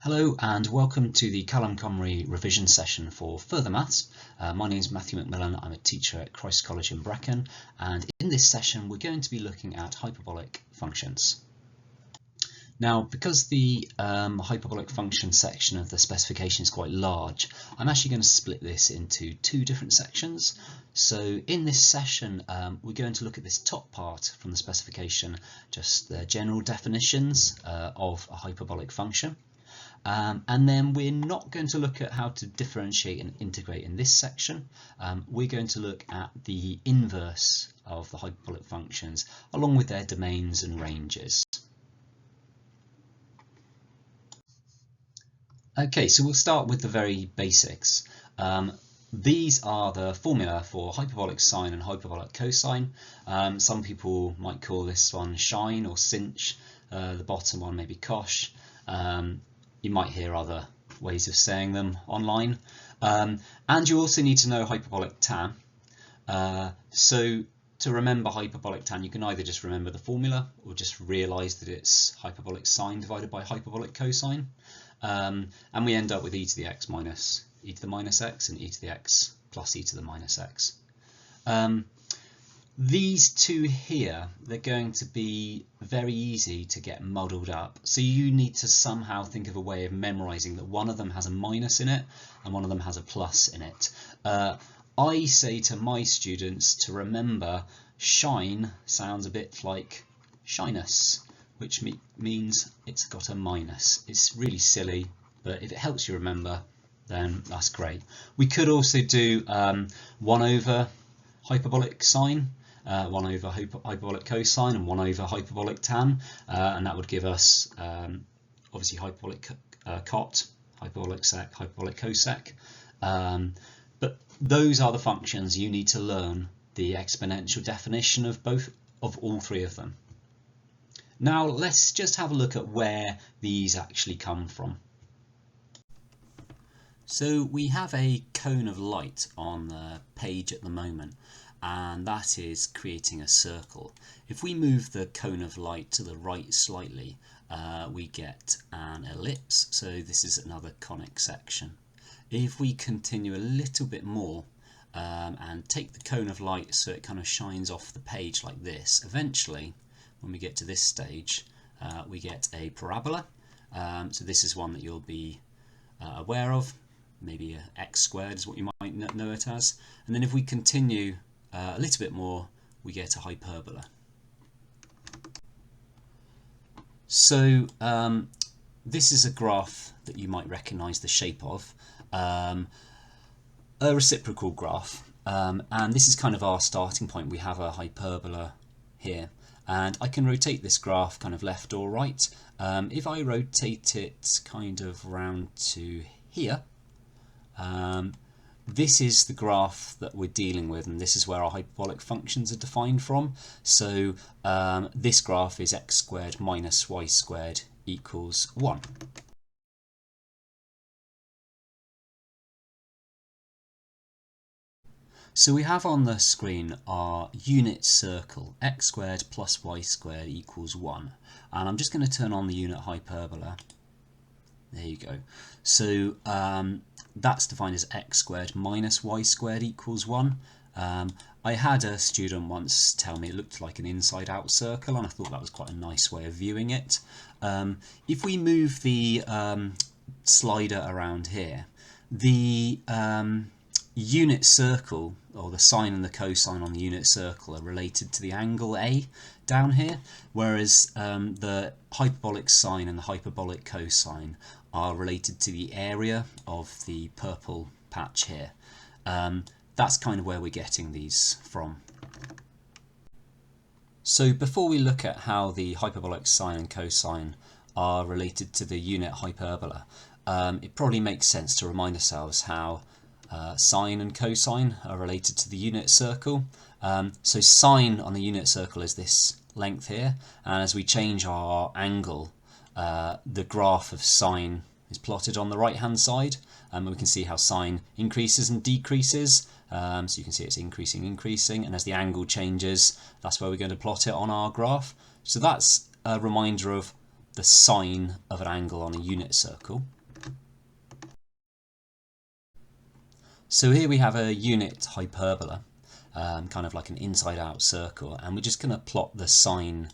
Hello and welcome to the Callum Comrie revision session for Further Maths. My name is Matthew McMillan. I'm a teacher at Christ College in Brecon, and in this session we're going to be looking at hyperbolic functions. Now, because the hyperbolic function section of the specification is quite large, I'm actually going to split this into two different sections. So in this session we're going to look at this top part from the specification, just the general definitions of a hyperbolic function. And then we're not going to look at how to differentiate and integrate in this section. We're going to look at the inverse of the hyperbolic functions along with their domains and ranges. Okay, so we'll start with the very basics. These are the formula for hyperbolic sine and hyperbolic cosine. Some people might call this one sine or sinh, the bottom one maybe cosh. You might hear other ways of saying them online. And you also need to know hyperbolic tan. So to remember hyperbolic tan, you can either just remember the formula or just realise that it's hyperbolic sine divided by hyperbolic cosine. And we end up with e to the x minus e to the minus x and e to the x plus e to the minus x. These two here, they're going to be very easy to get muddled up. So you need to somehow think of a way of memorising that one of them has a minus in it and one of them has a plus in it. I say to my students to remember shine sounds a bit like shyness, which means it's got a minus. It's really silly, but if it helps you remember, then that's great. We could also do 1 over hyperbolic sine, 1 over hyperbolic cosine and 1 over hyperbolic tan, and that would give us obviously hyperbolic cot, hyperbolic sec, hyperbolic cosec. But those are the functions you need to learn the exponential definition of all three of them. Now let's just have a look at where these actually come from. So we have a cone of light on the page at the moment, and that is creating a circle. If we move the cone of light to the right slightly, we get an ellipse, so this is another conic section. If we continue a little bit more and take the cone of light so it kind of shines off the page like this, eventually when we get to this stage we get a parabola. So this is one that you'll be aware of, maybe x squared is what you might know it as, and then if we continue a little bit more, we get a hyperbola. So this is a graph that you might recognise the shape of, a reciprocal graph, and this is kind of our starting point. We have a hyperbola here, and I can rotate this graph kind of left or right. If I rotate it kind of round to here, this is the graph that we're dealing with, and this is where our hyperbolic functions are defined from. So this graph is x squared minus y squared equals 1. So we have on the screen our unit circle, x squared plus y squared equals 1. And I'm just going to turn on the unit hyperbola. There you go. So that's defined as x squared minus y squared equals 1. I had a student once tell me it looked like an inside out circle, and I thought that was quite a nice way of viewing it. If we move the slider around here, the unit circle, or the sine and the cosine on the unit circle, are related to the angle A down here, whereas the hyperbolic sine and the hyperbolic cosine are related to the area of the purple patch here. That's kind of where we're getting these from. So before we look at how the hyperbolic sine and cosine are related to the unit hyperbola, it probably makes sense to remind ourselves how sine and cosine are related to the unit circle. So sine on the unit circle is this length here, and as we change our angle, the graph of sine is plotted on the right hand side, and we can see how sine increases and decreases. So you can see it's increasing, and as the angle changes, that's where we're going to plot it on our graph. So that's a reminder of the sine of an angle on a unit circle. So here we have a unit hyperbola, kind of like an inside-out circle, and we're just going to plot the sine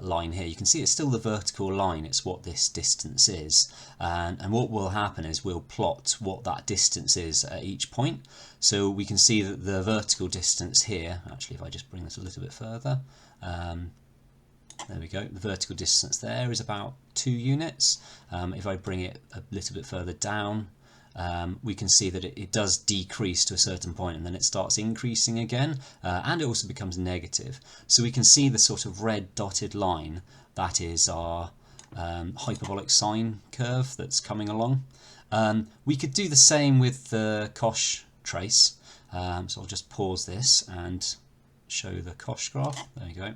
line here. You can see it's still the vertical line, it's what this distance is, and what will happen is we'll plot what that distance is at each point. So we can see that the vertical distance here, actually if I just bring this a little bit further, there we go, the vertical distance there is about 2 units. If I bring it a little bit further down, we can see that it does decrease to a certain point and then it starts increasing again, and it also becomes negative. So we can see the sort of red dotted line, that is our hyperbolic sine curve that's coming along. We could do the same with the cosh trace, so I'll just pause this and show the cosh graph. There you go.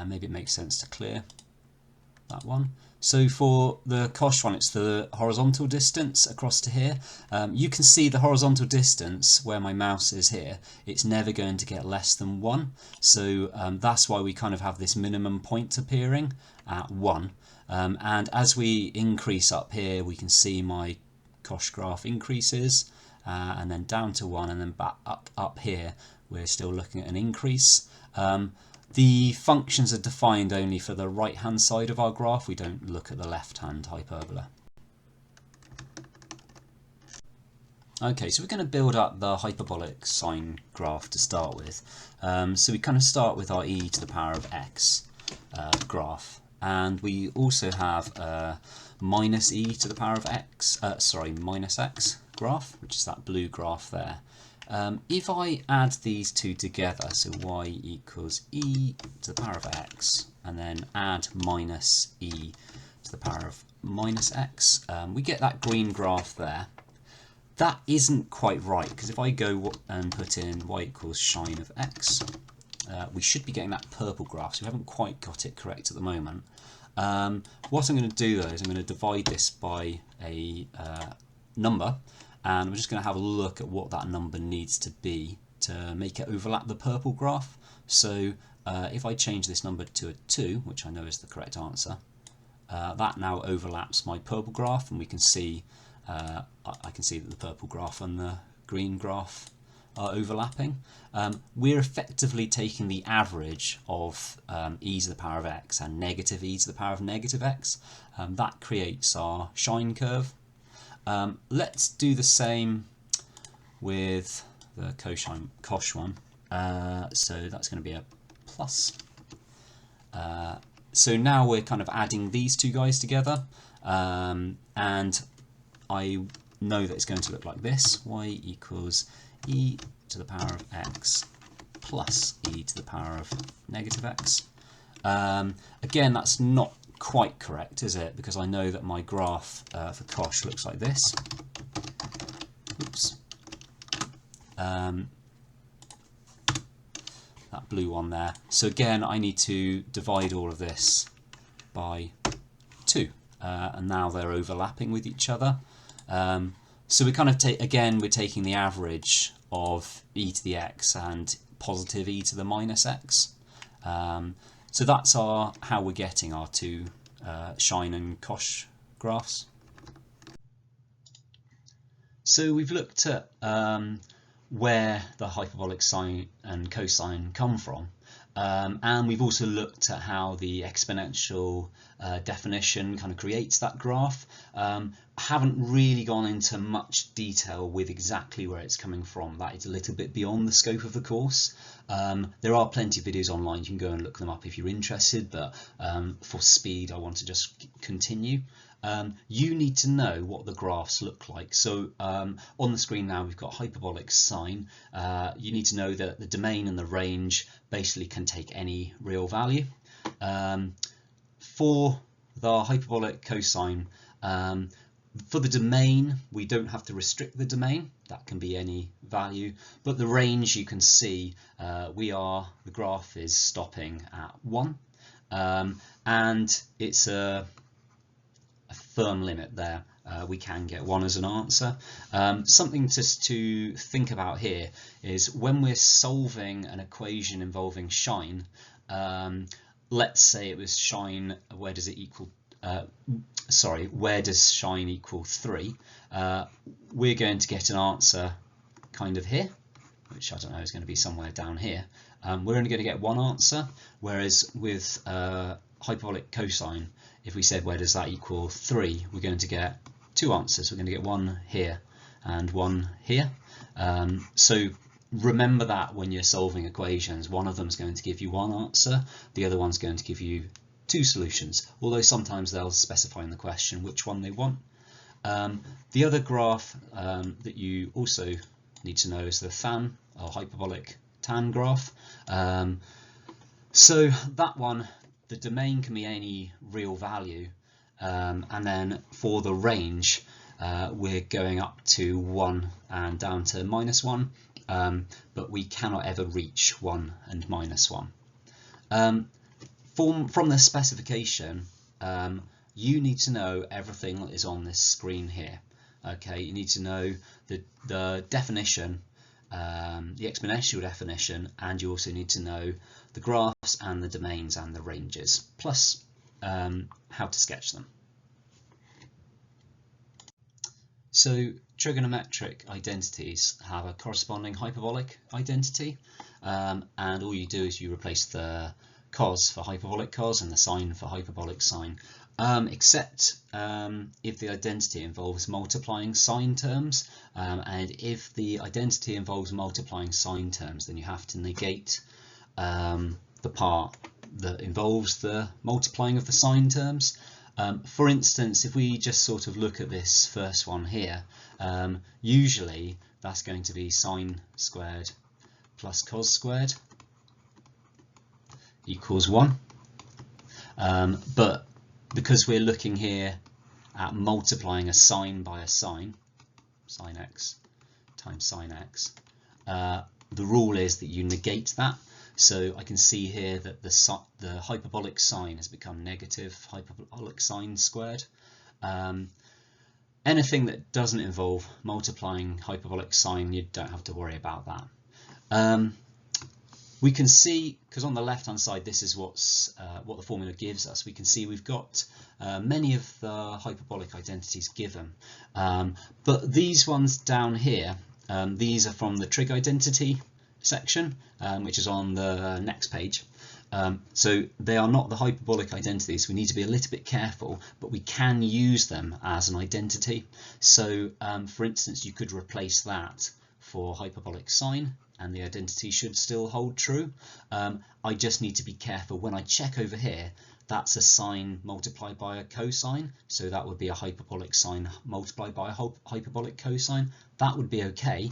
Maybe it makes sense to clear that one. So for the cosh one, it's the horizontal distance across to here. You can see the horizontal distance where my mouse is here, it's never going to get less than 1. So that's why we kind of have this minimum point appearing at 1. And as we increase up here, we can see my cosh graph increases, and then down to 1, and then back up here, we're still looking at an increase. The functions are defined only for the right hand side of our graph, we don't look at the left hand hyperbola. Okay, so we're going to build up the hyperbolic sine graph to start with. So we kind of start with our e to the power of x graph, and we also have a minus e to the power of x, minus x graph, which is that blue graph there. If I add these two together, so y equals e to the power of x, and then add minus e to the power of minus x, we get that green graph there. That isn't quite right, because if I go and put in y equals sine of x, we should be getting that purple graph, so we haven't quite got it correct at the moment. What I'm going to do though is I'm going to divide this by a number, and we're just going to have a look at what that number needs to be to make it overlap the purple graph. So if I change this number to a 2, which I know is the correct answer, that now overlaps my purple graph, and we can see I can see that the purple graph and the green graph are overlapping. We're effectively taking the average of e to the power of x and negative e to the power of negative x. That creates our sine curve. Let's do the same with the cosh one. So that's going to be a plus. So now we're kind of adding these two guys together, and I know that it's going to look like this: y equals e to the power of x plus e to the power of negative x. Again, that's not quite correct, is it? Because I know that my graph for cosh looks like this. Oops. That blue one there. So again, I need to divide all of this by 2, and now they're overlapping with each other. So we kind of we're taking the average of e to the x and positive e to the minus x. So that's how we're getting our two sine and cosh graphs. So we've looked at where the hyperbolic sine and cosine come from, and we've also looked at how the exponential definition kind of creates that graph. Haven't really gone into much detail with exactly where it's coming from. That is a little bit beyond the scope of the course. There are plenty of videos online, you can go and look them up if you're interested, but for speed I want to just continue. You need to know what the graphs look like. So on the screen now we've got hyperbolic sine. You need to know that the domain and the range basically can take any real value. For the hyperbolic cosine, for the domain, we don't have to restrict the domain. That can be any value. But the range, you can see, the graph is stopping at 1. And it's a firm limit there. We can get 1 as an answer. Something just to think about here is when we're solving an equation involving sine, let's say it was sine, where does it equal where does shine equal 3, we're going to get an answer kind of here, which I don't know is going to be somewhere down here. We're only going to get one answer, whereas with hyperbolic cosine, if we said where does that equal 3, we're going to get two answers. We're going to get one here and one here. So remember that when you're solving equations, one of them is going to give you one answer, the other one's going to give you two solutions, although sometimes they'll specify in the question which one they want. The other graph that you also need to know is the tan, or hyperbolic tan graph. So that one, the domain can be any real value, and then for the range we're going up to 1 and down to -1, but we cannot ever reach 1 and -1. From the specification, you need to know everything that is on this screen here. Okay, you need to know the definition, the exponential definition, and you also need to know the graphs and the domains and the ranges, plus how to sketch them. So trigonometric identities have a corresponding hyperbolic identity, and all you do is you replace the cos for hyperbolic cos and the sine for hyperbolic sine, except if the identity involves multiplying sine terms, and if the identity involves multiplying sine terms, then you have to negate the part that involves the multiplying of the sine terms. For instance, if we just sort of look at this first one here, usually that's going to be sine squared plus cos squared equals 1. But because we're looking here at multiplying a sine by a sine, sine x times sine x, the rule is that you negate that. So I can see here that the hyperbolic sine has become negative hyperbolic sine squared. Anything that doesn't involve multiplying hyperbolic sine, you don't have to worry about that. We can see, because on the left hand side this is what the formula gives us, we can see we've got many of the hyperbolic identities given, but these ones down here, these are from the trig identity section, which is on the next page. So they are not the hyperbolic identities. We need to be a little bit careful, but we can use them as an identity. So for instance, you could replace that for hyperbolic sine and the identity should still hold true. I just need to be careful when I check over here, that's a sine multiplied by a cosine, so that would be a hyperbolic sine multiplied by a hyperbolic cosine. That would be okay.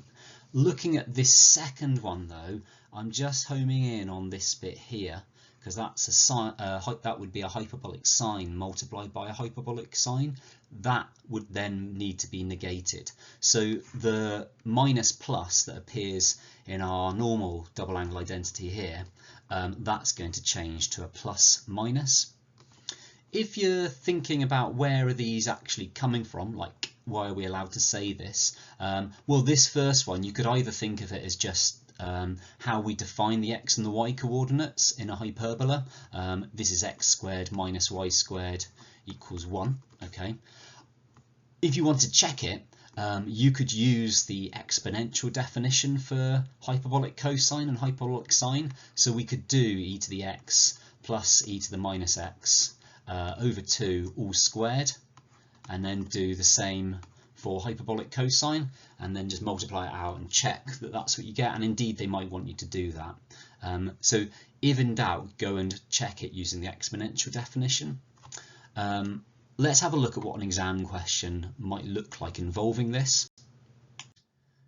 Looking at this second one though, I'm just homing in on this bit here, because that's a sine, that would be a hyperbolic sine multiplied by a hyperbolic sine. That would then need to be negated. So the minus plus that appears in our normal double angle identity here, that's going to change to a plus minus. If you're thinking about where are these actually coming from, like why are we allowed to say this? Well, this first one, you could either think of it as just how we define the x and the y coordinates in a hyperbola. This is x squared minus y squared equals 1. Okay. If you want to check it, you could use the exponential definition for hyperbolic cosine and hyperbolic sine. So we could do e to the x plus e to the minus x over 2 all squared, and then do the same for hyperbolic cosine, and then just multiply it out and check that that's what you get. And indeed they might want you to do that. So if in doubt, go and check it using the exponential definition. Let's have a look at what an exam question might look like involving this.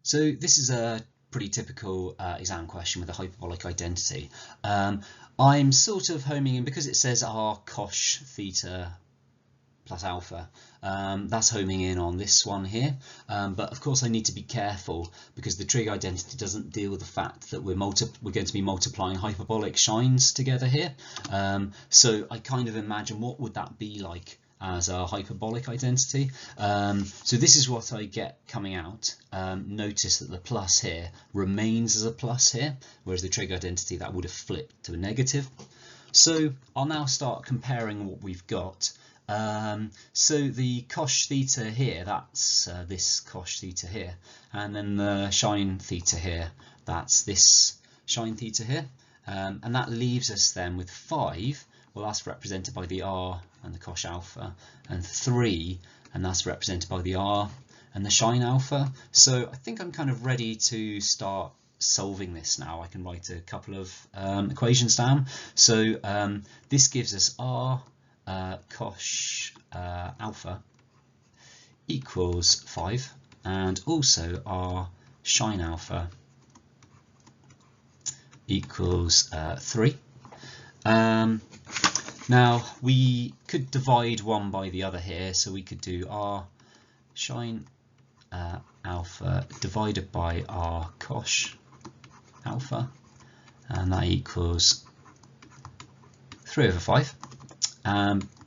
So this is a pretty typical exam question with a hyperbolic identity. I'm sort of homing in, because it says r cosh theta plus alpha, that's homing in on this one here, but of course I need to be careful because the trig identity doesn't deal with the fact that we're going to be multiplying hyperbolic sines together here. So I kind of imagine what would that be like as a hyperbolic identity. So this is what I get coming out. Notice that the plus here remains as a plus here, whereas the trig identity, that would have flipped to a negative. So I'll now start comparing what we've got. So the cosh theta here, that's this cosh theta here, and then the sine theta here, that's this sine theta here, and that leaves us then with 5. Well, that's represented by the r and the cosh alpha, and 3, and that's represented by the r and the sine alpha. So I think I'm kind of ready to start solving this now. I can write a couple of equations down. So this gives us r cosh alpha equals 5, and also r sine alpha equals 3. Now we could divide one by the other here, so we could do r sine alpha divided by r cosh alpha, and that equals 3/5.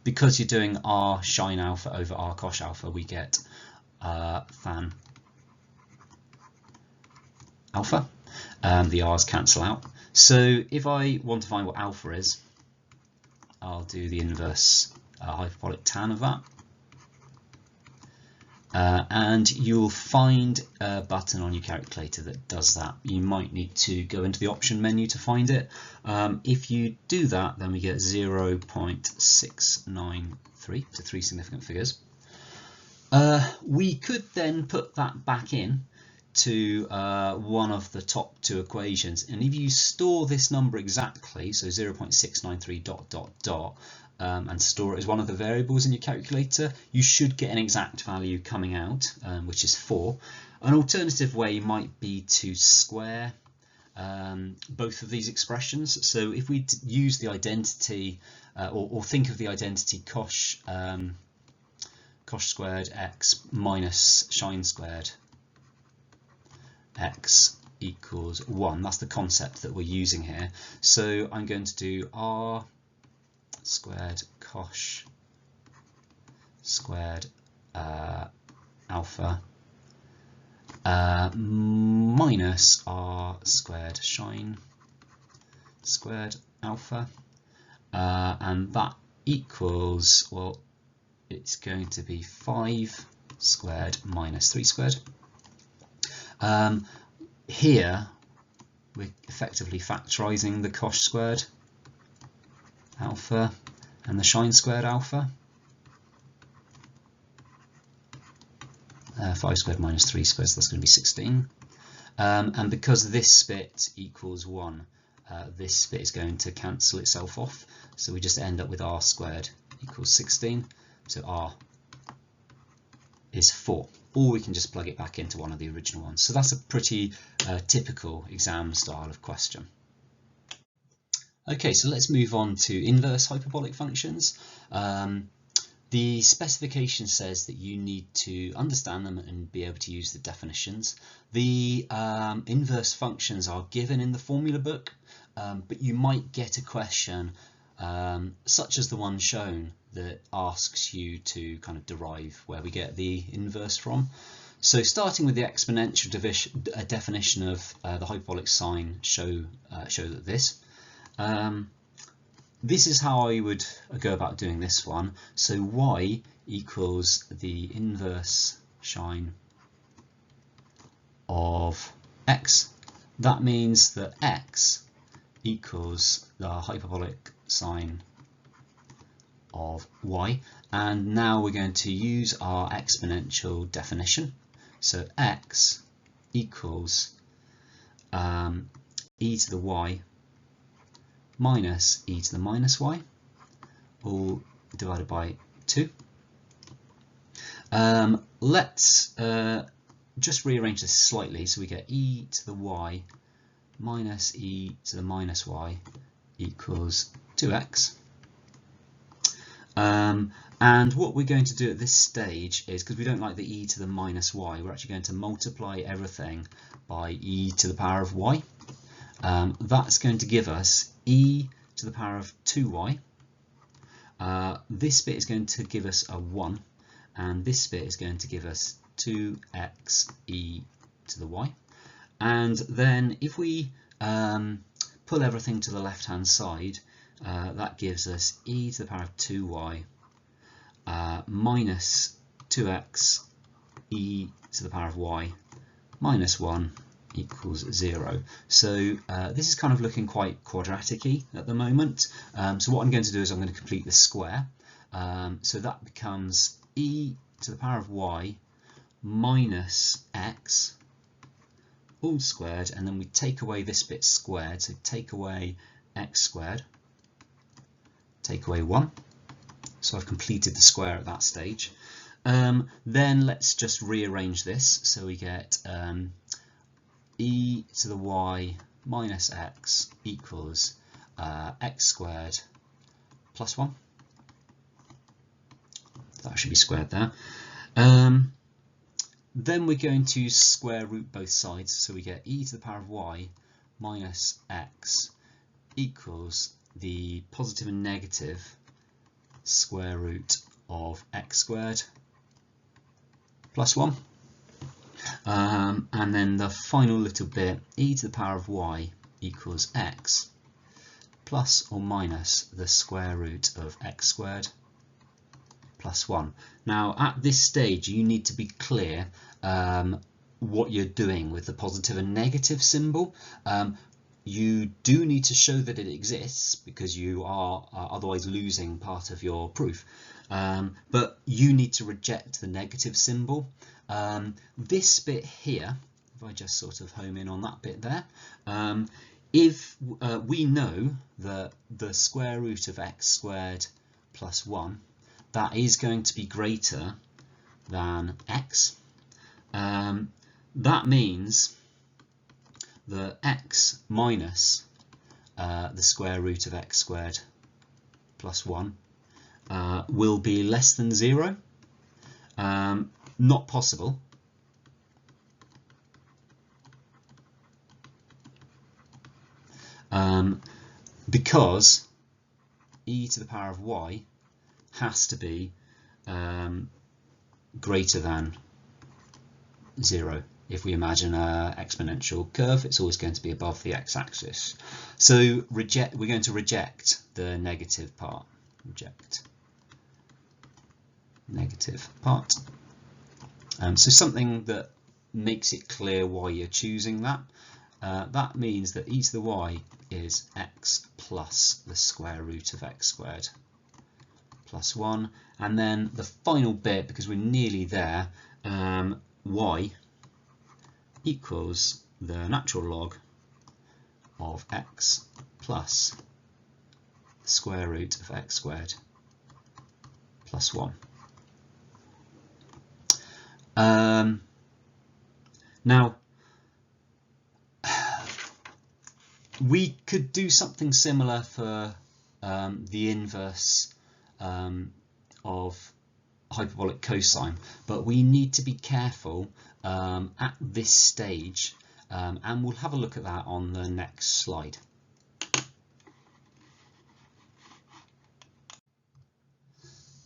Because you're doing r sine alpha over r cosh alpha, we get tan alpha. The r's cancel out. So if I want to find what alpha is, I'll do the inverse hyperbolic tan of that. And you'll find a button on your calculator that does that. You might need to go into the option menu to find it. If you do that, then we get 0.693, so 3 significant figures. We could then put that back in to one of the top 2 equations, and if you store this number exactly, so 0.693 ... and store it as one of the variables in your calculator, you should get an exact value coming out, which is 4. An alternative way might be to square both of these expressions. So if we use the identity or think of the identity cosh squared x minus sine squared x equals 1, that's the concept that we're using here. So I'm going to do r squared cosh squared alpha minus r squared sine squared alpha, and that equals, well, it's going to be 5 squared minus 3 squared. Here we're effectively factorising the cosh squared alpha and the sine squared alpha. 5 squared minus 3 squared, so that's going to be 16. And because this bit equals 1, this bit is going to cancel itself off, so we just end up with r squared equals 16, so r is 4. Or we can just plug it back into one of the original ones. So that's a pretty typical exam style of question. Okay, so let's move on to inverse hyperbolic functions. The specification says that you need to understand them and be able to use the definitions. The inverse functions are given in the formula book, but you might get a question such as the one shown that asks you to kind of derive where we get the inverse from. So starting with the exponential definition of the hyperbolic sign, show that this. This is how I would go about doing this one. So y equals the inverse sine of x. That means that x equals the hyperbolic sine of y, and now we're going to use our exponential definition. So x equals e to the y minus e to the minus y, all divided by 2. Let's just rearrange this slightly, so we get e to the y minus e to the minus y equals 2x. And what we're going to do at this stage is, because we don't like the e to the minus y, we're actually going to multiply everything by e to the power of y. That's going to give us e to the power of 2y. This bit is going to give us a 1, and this bit is going to give us 2x e to the y. And then if we pull everything to the left hand side, that gives us e to the power of 2y minus 2x e to the power of y minus 1 equals 0. So this is kind of looking quite quadratic-y at the moment. So what I'm going to do is I'm going to complete the square. So that becomes e to the power of y minus x all squared, and then we take away this bit squared, so take away x squared, take away 1. So I've completed the square at that stage. Then let's just rearrange this, so we get e to the y minus x equals x squared plus 1. That should be squared there. Then we're going to square root both sides, so we get e to the power of y minus x equals the positive and negative square root of x squared plus 1. And then the final little bit, e to the power of y equals x plus or minus the square root of x squared plus 1. Now at this stage you need to be clear what you're doing with the positive and negative symbol. You do need to show that it exists because you are otherwise losing part of your proof. But you need to reject the negative symbol. This bit here, if I just sort of home in on that bit there, if we know that the square root of x squared plus 1, that is going to be greater than x, that means that x minus the square root of x squared plus 1 will be less than 0. Not possible. Because e to the power of y has to be greater than 0. If we imagine an exponential curve, it's always going to be above the x-axis. So we're going to reject the negative part. Reject negative part. So something that makes it clear why you're choosing that. That means that e to the y is x plus the square root of x squared plus 1. And then the final bit, because we're nearly there, y equals the natural log of x plus the square root of x squared plus 1. Now, we could do something similar for the inverse of hyperbolic cosine, but we need to be careful at this stage, and we'll have a look at that on the next slide.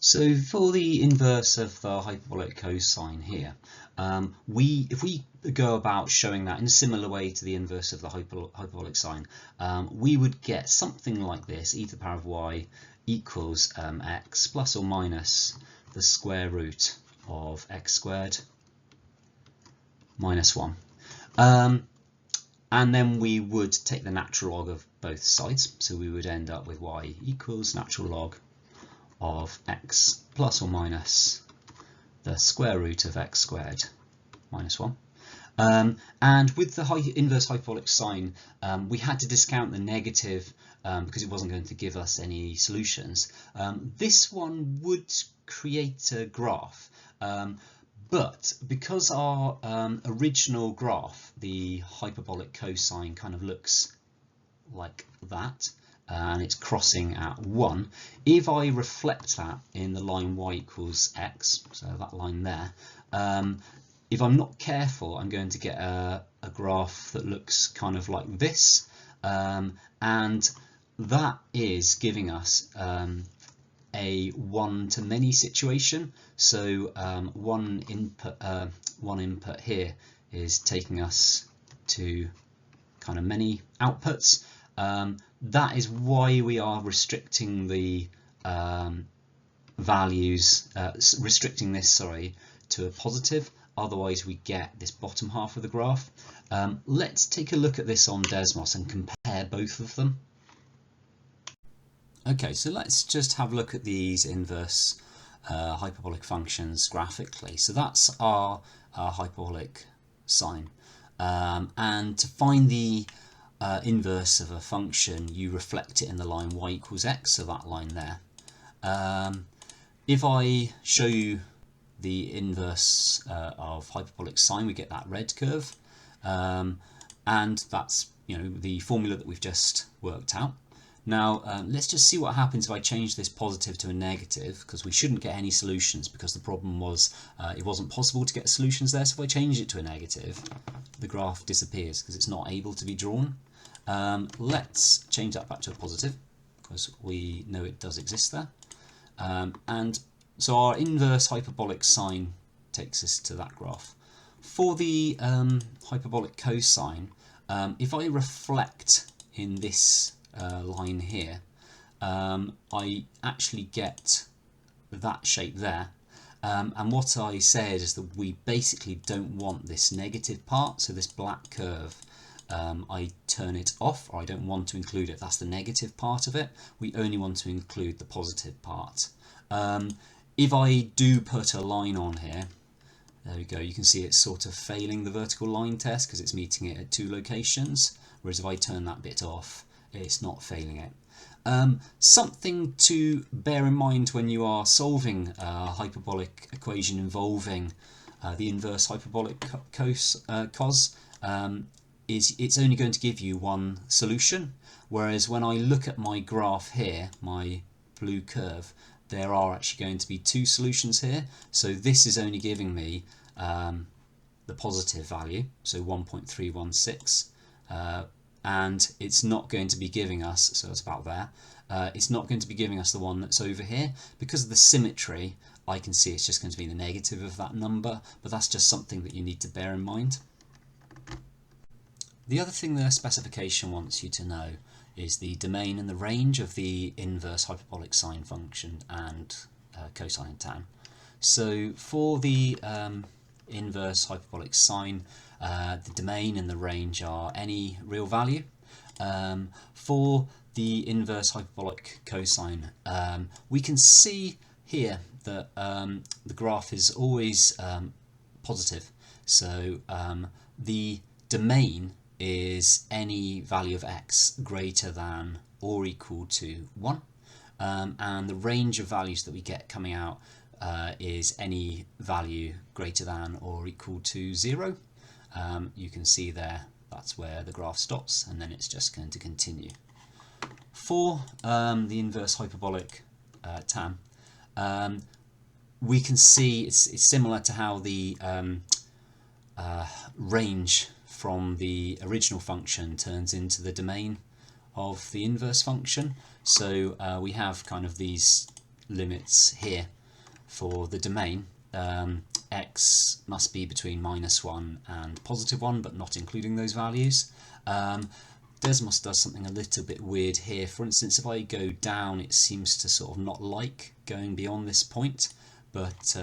So for the inverse of the hyperbolic cosine here, if we go about showing that in a similar way to the inverse of the hyperbolic sine, we would get something like this: e to the power of y equals x plus or minus the square root of x squared minus 1. And then we would take the natural log of both sides, so we would end up with y equals natural log of x plus or minus the square root of x squared minus 1. And with the inverse hyperbolic sine, we had to discount the negative because it wasn't going to give us any solutions. This one would create a graph, but because our original graph, the hyperbolic cosine, kind of looks like that, and it's crossing at 1, if I reflect that in the line y equals x, so that line there, if I'm not careful, I'm going to get a graph that looks kind of like this, and that is giving us a one-to-many situation. So one input here is taking us to kind of many outputs. That is why we are restricting the values, restricting this, sorry, to a positive, otherwise we get this bottom half of the graph. Let's take a look at this on Desmos and compare both of them. Okay, so let's just have a look at these inverse hyperbolic functions graphically. So that's our hyperbolic sine. And to find the inverse of a function, you reflect it in the line y equals x, so that line there. If I show you the inverse of hyperbolic sine, we get that red curve, and that's the formula that we've just worked out. Now let's just see what happens if I change this positive to a negative, because we shouldn't get any solutions, because the problem was it wasn't possible to get solutions there. So if I change it to a negative, the graph disappears because it's not able to be drawn. Let's change that back to a positive, because we know it does exist there. And so our inverse hyperbolic sine takes us to that graph. For the hyperbolic cosine, if I reflect in this line here, I actually get that shape there. And what I said is that we basically don't want this negative part, so this black curve, I turn it off, or I don't want to include it. That's the negative part of it. We only want to include the positive part. If I do put a line on here, there we go, you can see it's sort of failing the vertical line test because it's meeting it at 2 locations, whereas if I turn that bit off, it's not failing it. Something to bear in mind when you are solving a hyperbolic equation involving the inverse hyperbolic cos is it's only going to give you one solution, whereas when I look at my graph here, my blue curve, there are actually going to be 2 solutions here. So this is only giving me the positive value, so 1.316, and it's not going to be giving us, so it's about there, it's not going to be giving us the one that's over here. Because of the symmetry, I can see it's just going to be the negative of that number, but that's just something that you need to bear in mind. The other thing the specification wants you to know is the domain and the range of the inverse hyperbolic sine function and cosine and tan. So for the inverse hyperbolic sine, the domain and the range are any real value. For the inverse hyperbolic cosine, we can see here that the graph is always positive. So the domain is any value of x greater than or equal to 1, and the range of values that we get coming out is any value greater than or equal to 0. You can see there, that's where the graph stops, and then it's just going to continue. For the inverse hyperbolic tan, we can see it's similar to how the range from the original function turns into the domain of the inverse function. So we have kind of these limits here for the domain. X must be between -1 and +1, but not including those values. Desmos does something a little bit weird here. For instance, if I go down, it seems to sort of not like going beyond this point, but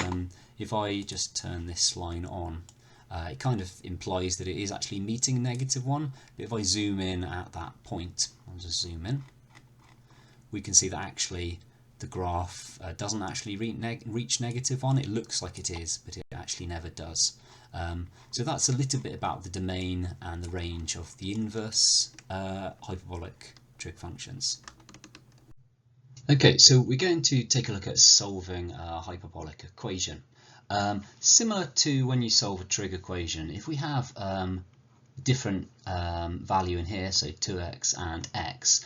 if I just turn this line on, it kind of implies that it is actually meeting -1, but if I zoom in at that point, I'll just zoom in, we can see that actually the graph doesn't actually reach -1. It looks like it is, but it actually never does. So that's a little bit about the domain and the range of the inverse hyperbolic trig functions. Okay, so we're going to take a look at solving a hyperbolic equation. Similar to when you solve a trig equation, if we have different value in here, so 2x and x,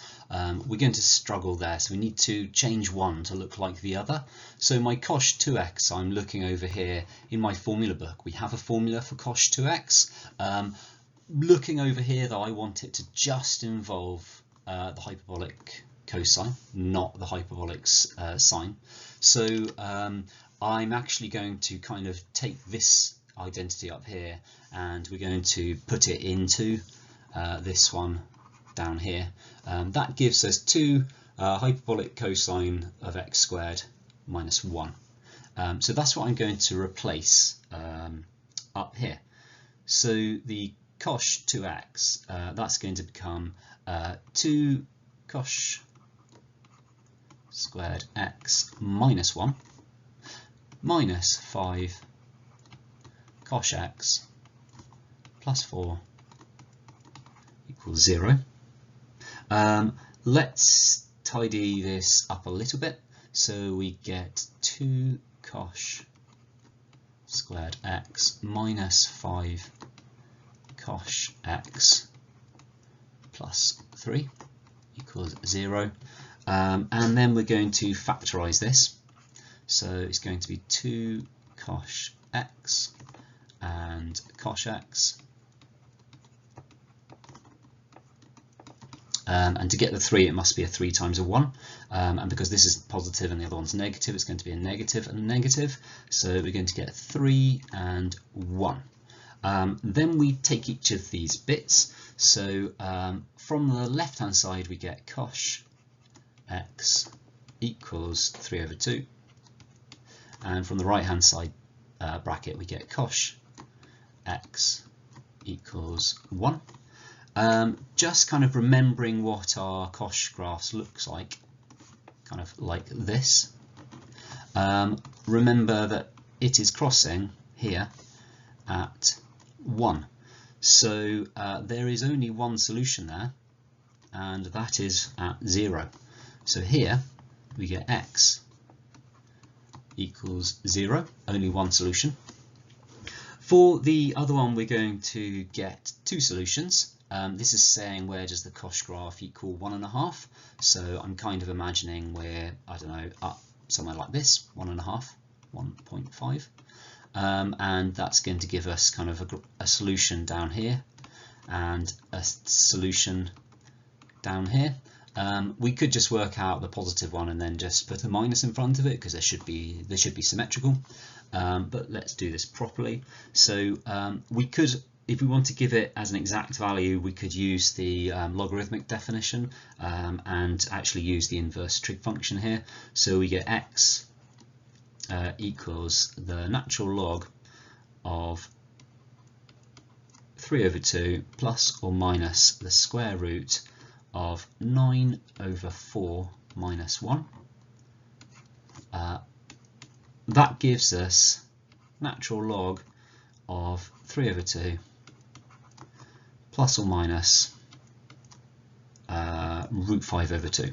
we're going to struggle there, so we need to change one to look like the other. So my cosh 2x, I'm looking over here in my formula book. We have a formula for cosh 2x. Looking over here though, I want it to just involve the hyperbolic cosine, not the hyperbolic sine. So I'm actually going to kind of take this identity up here, and we're going to put it into this one down here. That gives us 2 hyperbolic cosine of x squared minus 1. So that's what I'm going to replace up here. So the cosh 2x, that's going to become 2 cosh squared x minus 1 minus 5 cosh x plus 4 equals 0. Let's tidy this up a little bit. So we get 2 cosh squared x minus 5 cosh x plus 3 equals 0. And then we're going to factorize this. So it's going to be 2 cosh x and cosh x. And to get the 3, it must be a 3 times a 1. And because this is positive and the other one's negative, it's going to be a negative and a negative. So we're going to get 3 and 1. Then we take each of these bits. So from the left-hand side, we get cosh x equals 3 over 2. And from the right-hand side bracket, we get cosh x equals 1. Just kind of remembering what our cosh graphs looks like, kind of like this. Remember that it is crossing here at 1. So there is only one solution there, and that is at 0. So here we get x equals 0, only one solution. For the other one, we're going to get 2 solutions. This is saying where does the cosh graph equal 1.5. So I'm kind of imagining we're, I don't know, up somewhere like this, 1.5, 1.5. And that's going to give us kind of a solution down here and a solution down here. We could just work out the positive one and then just put a minus in front of it because they should be symmetrical. But let's do this properly. So we could, if we want to give it as an exact value, we could use the logarithmic definition and actually use the inverse trig function here. So we get x equals the natural log of 3 over 2 plus or minus the square root of 9 over 4 minus 1. That gives us natural log of 3 over 2 plus or minus root 5 over 2.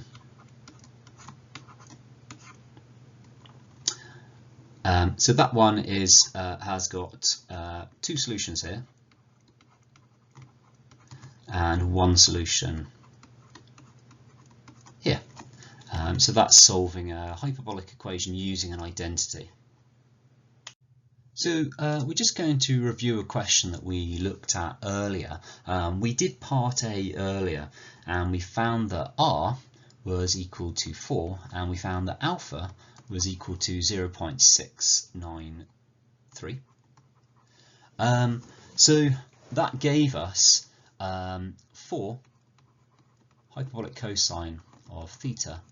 So that one is has got 2 solutions here and 1 solution here. So that's solving a hyperbolic equation using an identity. So we're just going to review a question that we looked at earlier. We did part A earlier and we found that R was equal to 4 and we found that alpha was equal to 0.693. So that gave us 4 hyperbolic cosine of theta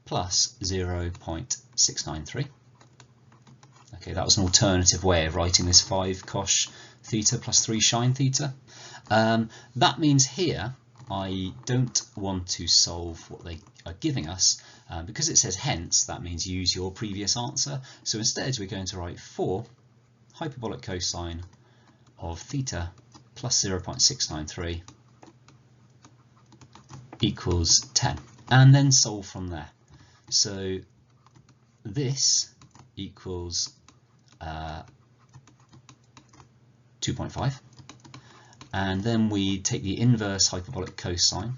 plus 0.693. Okay, that was an alternative way of writing this 5 cosh theta plus 3 sine theta. That means here I don't want to solve what they are giving us because it says hence, that means use your previous answer. So instead we're going to write 4 hyperbolic cosine of theta plus 0.693 equals 10, and then solve from there. So this equals 2.5, and then we take the inverse hyperbolic cosine.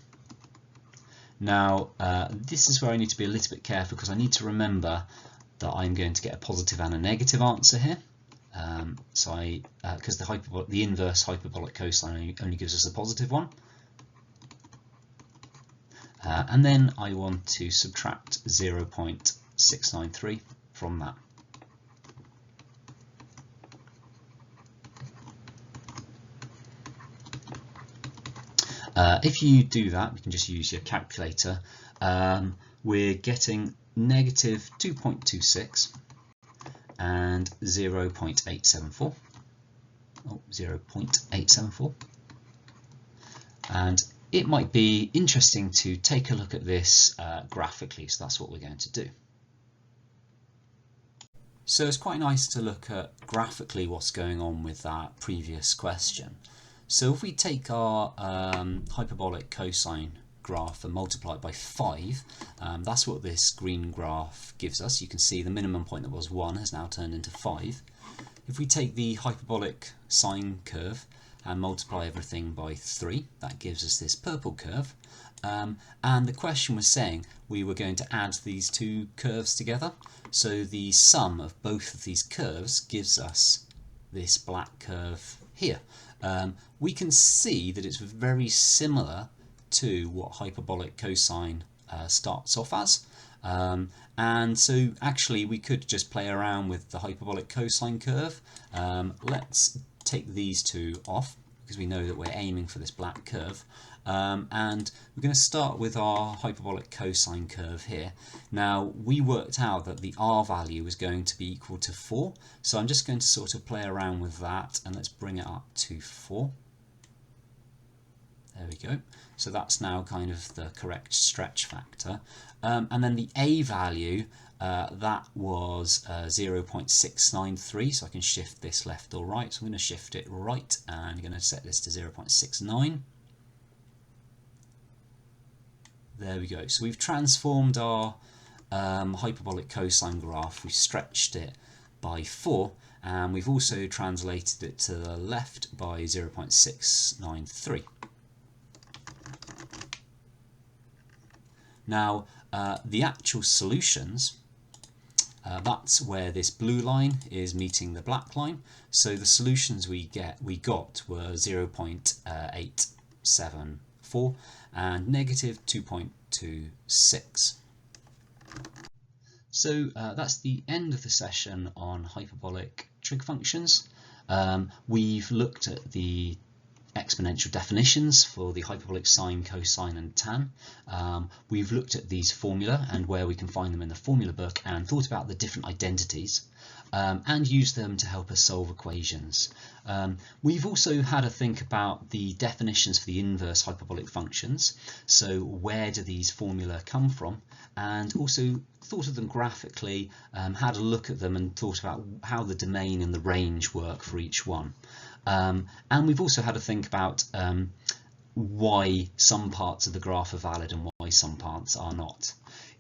Now this is where I need to be a little bit careful because I need to remember that I'm going to get a positive and a negative answer here. Because the inverse hyperbolic cosine only gives us a positive one. And then I want to subtract 0.693 from that. If you do that, we can just use your calculator. We're getting negative 2.26 and 0.874. Oh, 0.874. And it might be interesting to take a look at this graphically, so that's what we're going to do. So it's quite nice to look at graphically what's going on with that previous question. So if we take our hyperbolic cosine graph and multiply it by 5, that's what this green graph gives us. You can see the minimum point that was 1 has now turned into 5. If we take the hyperbolic sine curve and multiply everything by 3, that gives us this purple curve. And the question was saying we were going to add these two curves together. So the sum of both of these curves gives us this black curve here. We can see that it's very similar to what hyperbolic cosine starts off as. And so actually we could just play around with the hyperbolic cosine curve. Let's take these two off because we know that we're aiming for this black curve. And we're going to start with our hyperbolic cosine curve here. Now we worked out that the r value was going to be equal to 4, so I'm just going to sort of play around with that, and let's bring it up to 4. There we go. So that's now kind of the correct stretch factor. And then the a value, that was 0.693, so I can shift this left or right. So I'm going to shift it right, and I'm going to set this to 0.69. There we go. So we've transformed our hyperbolic cosine graph. We've stretched it by 4, and we've also translated it to the left by 0.693. Now, the actual solutions, that's where this blue line is meeting the black line. So the solutions we got were 0.874 and negative 2.26. So that's the end of the session on hyperbolic trig functions. We've looked at the exponential definitions for the hyperbolic sine, cosine and tan. We've looked at these formula and where we can find them in the formula book, and thought about the different identities and used them to help us solve equations. We've also had a think about the definitions for the inverse hyperbolic functions. So where do these formula come from? And also thought of them graphically, had a look at them and thought about how the domain and the range work for each one. And we've also had to think about why some parts of the graph are valid and why some parts are not.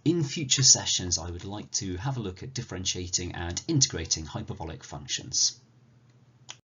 In future sessions, I would like to have a look at differentiating and integrating hyperbolic functions.